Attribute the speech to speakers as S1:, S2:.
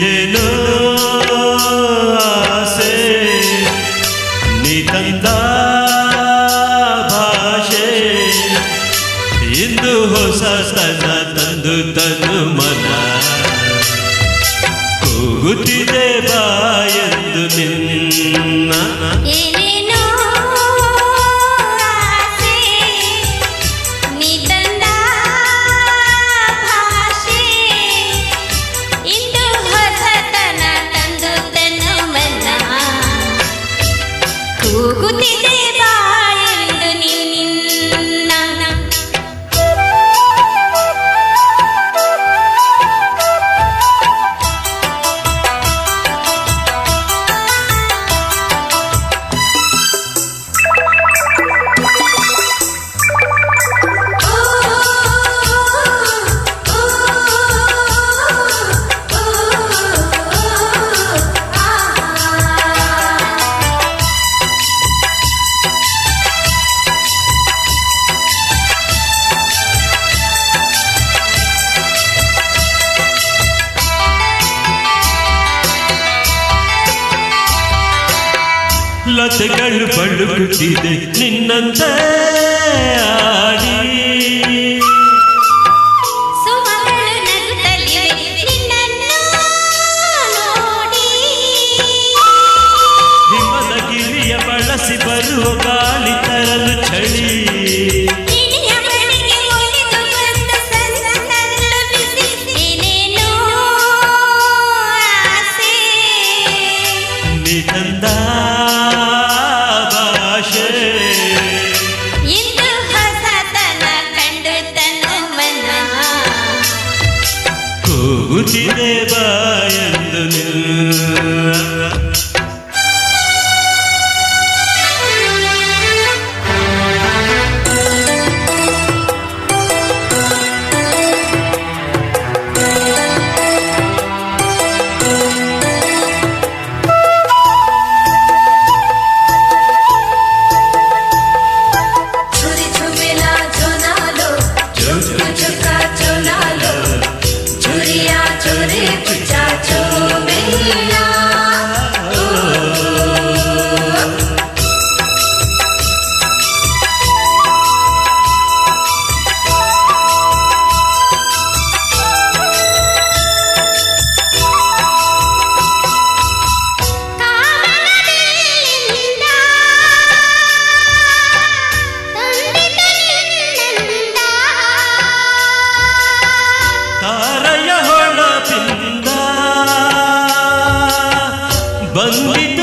S1: ಏನೇನೋ ಆಸೆ ನೀ ತಂದ ಭಾಷೆ ಇಂದು ಹೊಸತನ ತಂದು ತನು ಮನ ಕೂಗುತ್ತಿದೆ ಬಾಯೆಂದು ನಿನ್ನ
S2: ಕೂಗುತ್ತಿದೆ ಬಾಯೆಂದು ನಿನ್ನ
S1: ಲತೆಗಳು ಬಳುಕುತ್ತಿದೆ ನಿನ್ನಂತೆ ಆಡಿ
S2: ಸುಮಗಳು ನಗುತ್ತಲಿವೆ ನಿನ್ನನ್ನು ನೋಡಿ
S1: ಹಿಮದ ಗಿರಿಯ ಬಳಸಿ ಬರುವ ಗಾಳಿ ತರಲು ಚಳಿ
S2: ನಿನಿಯ ಬಳಿಗೆ ಒಲಿದು ಬಂದ ಸಂತನನ್ನು ಬಿಸಿ ಏನೇನೋ ಆಸೆ
S1: ನೀ ತಂದ
S2: ಇಂದು ಹೊಸತನ ಕಂಡು ತನು ಮನ
S1: ಕೂಗುತ್ತಿದೆ ಬಾಯೆಂದು ನಿನ್ನ ಬಂದಿದ್ದ